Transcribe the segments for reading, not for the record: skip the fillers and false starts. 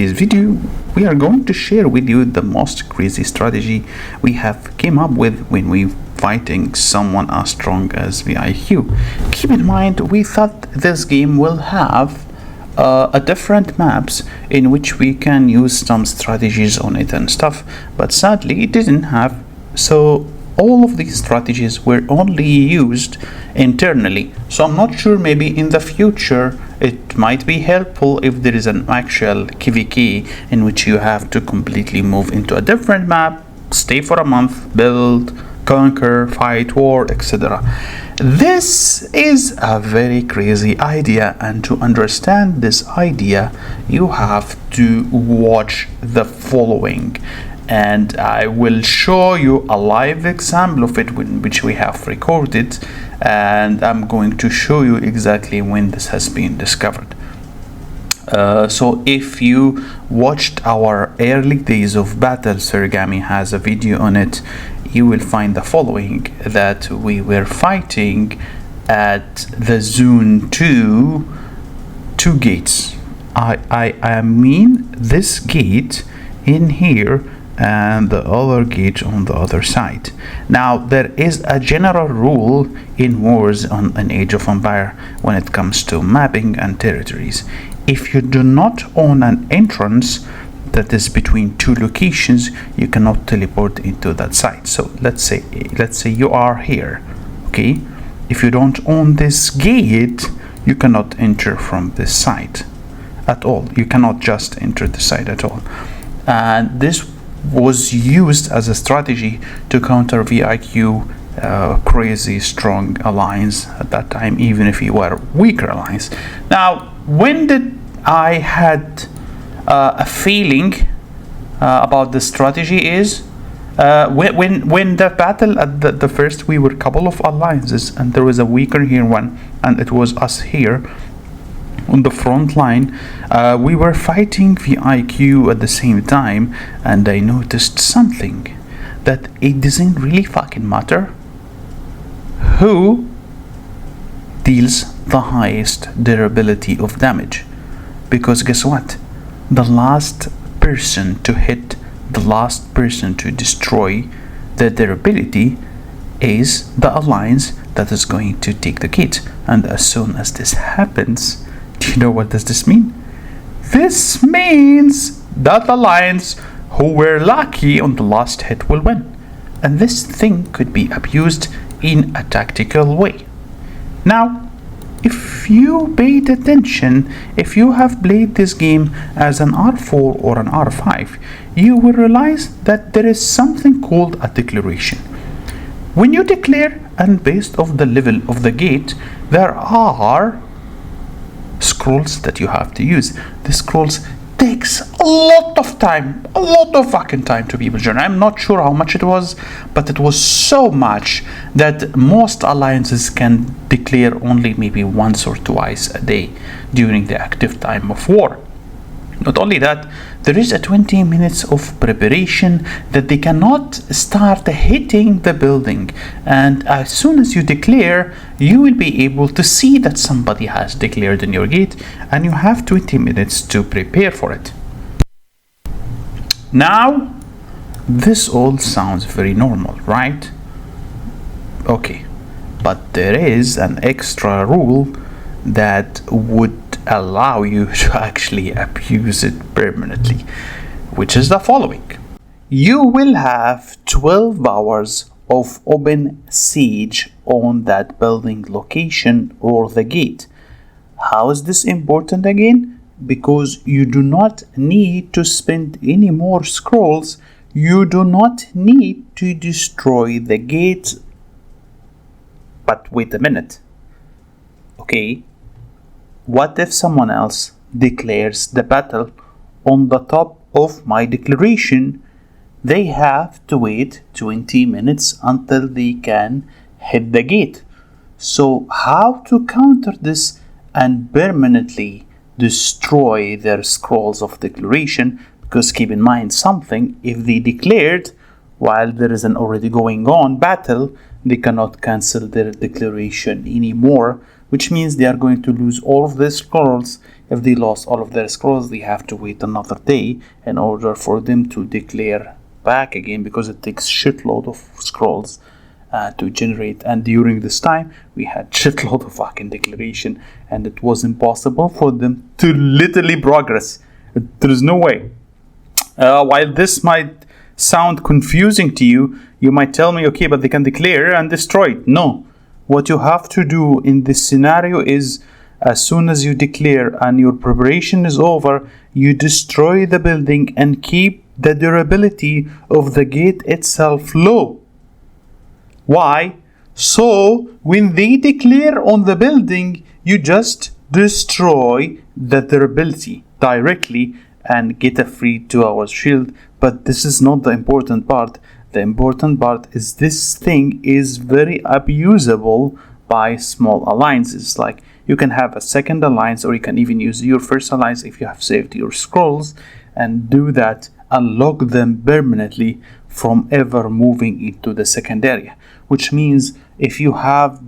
today's video, we are going to share with you the most crazy strategy we have came up with when we fighting someone as strong as VIQ. Keep in mind, we thought this game will have a different maps in which we can use some strategies on it and stuff, but sadly it didn't have. So all of these strategies were only used internally. So I'm not sure, maybe in the future it might be helpful if there is an actual KVK in which you have to completely move into a different map, stay for a month, build, conquer, fight, war, etc. This is a very crazy idea, and to understand this idea you have to watch the following, and I will show you a live example of it which we have recorded, and I'm going to show you exactly when this has been discovered. So if you watched our early days of battle, Sigarme has a video on it, you will find the following: that we were fighting at the zone 2 gates. I mean this gate in here and the other gate on the other side. Now there is a general rule in wars on an Age of Empire when it comes to mapping and territories. If you do not own an entrance that is between two locations, you cannot teleport into that site. So let's say you are here, okay? If you don't own this gate, you cannot enter from this site at all. You cannot just enter the site at all. And this was used as a strategy to counter VIQ crazy strong alliance at that time, even if you were weaker alliance. Now, when did I had a feeling about this strategy is when the battle at the first, we were a couple of alliances and there was a weaker here one, and it was us here on the front line. We were fighting VIQ at the same time, and I noticed something, that it doesn't really fucking matter who deals the highest durability of damage, because guess what? The last person to hit, the last person to destroy the durability is the alliance that is going to take the gate. And as soon as this happens, do you know what does this mean? This means that alliance who were lucky on the last hit will win. And this thing could be abused in a tactical way. Now, if you paid attention, if you have played this game as an R4 or an R5, you will realize that there is something called a declaration. When you declare, and based off the level of the gate, there are scrolls that you have to use. The scrolls takes a lot of time, a lot of fucking time to be able to join. I'm not sure how much it was, but it was so much that most alliances can declare only maybe once or twice a day during the active time of war. Not only that, there is a 20 minutes of preparation that they cannot start hitting the building, and as soon as you declare, you will be able to see that somebody has declared in your gate, and you have 20 minutes to prepare for it. Now, this all sounds very normal, right? Okay, but there is an extra rule that would allow you to actually abuse it permanently, which is the following: you will have 12 hours of open siege on that building location or the gate. How is this important again? Because you do not need to spend any more scrolls, you do not need to destroy the gate. But wait a minute, okay? What if someone else declares the battle on the top of my declaration? They have to wait 20 minutes until they can hit the gate. So how to counter this and permanently destroy their scrolls of declaration? Because keep in mind something, if they declared while there is an already going on battle, they cannot cancel their declaration anymore, which means they are going to lose all of their scrolls If they lost all of their scrolls, they have to wait another day in order for them to declare back again, because it takes shitload of scrolls to generate. And during this time, we had shitload of fucking declaration, and it was impossible for them to literally progress. There is no way. While this might sound confusing to you, you might tell me, okay, but they can declare and destroy it. No. What you have to do in this scenario is, as soon as you declare and your preparation is over, you destroy the building and keep the durability of the gate itself low. Why? So when they declare on the building, you just destroy the durability directly and get a free 2 hours shield. But this is not the important part. The important part is this thing is very abusable by small alliances. Like, you can have a second alliance, or you can even use your first alliance if you have saved your scrolls, and do that and lock them permanently from ever moving into the second area. Which means if you have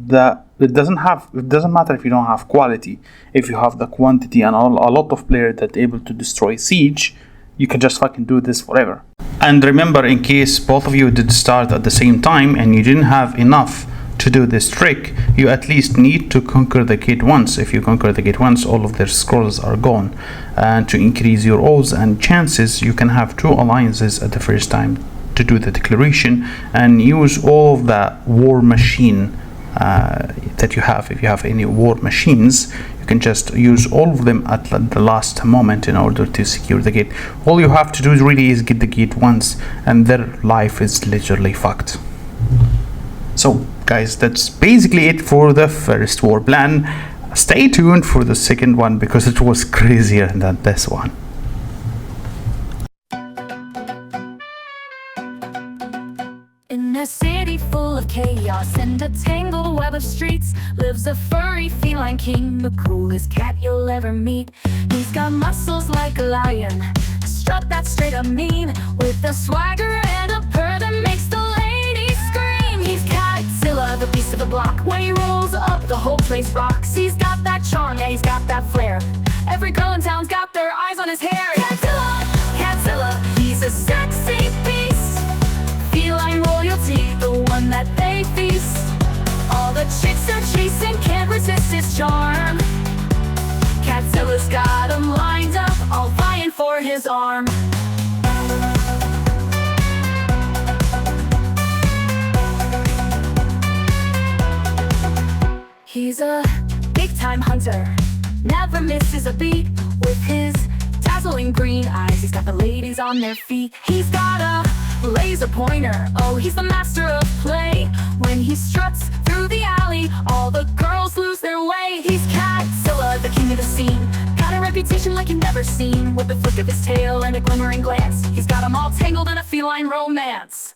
it doesn't matter if you don't have quality. If you have the quantity and a lot of players that are able to destroy siege, you can just fucking do this forever. And remember, in case both of you did start at the same time and you didn't have enough to do this trick, you at least need to conquer the gate once. If you conquer the gate once, all of their scrolls are gone. And to increase your odds and chances, you can have 2 alliances at the first time to do the declaration, and use all of the war machine that you have. If you have any war machines, you can just use all of them at the last moment in order to secure the gate. All you have to do really is get the gate once, and their life is literally fucked. So guys, that's basically it for the first war plan. Stay tuned for the second one, because it was crazier than this one. In a city full of chaos and a tangled web of streets, lives a furry feline king, the coolest cat you'll ever meet. He's got muscles like a lion, a strut that's straight up mean, with a swagger and a purr that makes the ladies scream. He's Catzilla, the beast of the block. When he rolls up, the whole place rocks. He's got that charm, yeah, he's got that flair. Every girl in town's got their eyes on his hair. Catzilla, Catzilla, he's a sexy beast. Feline royalty, the one that they feast. All the chicks are chasing, can't resist his charm. Catzilla's got 'em lined up, all vying for his arm. He's a big-time hunter, never misses a beat. With his dazzling green eyes, he's got the ladies on their feet. He's got a laser pointer, oh, he's the master of play. When he struts through the alley, all the girls lose their way. He's Catzilla, the king of the scene, got a reputation like you've never seen. With the flick of his tail and a glimmering glance, he's got 'em all tangled in a feline romance.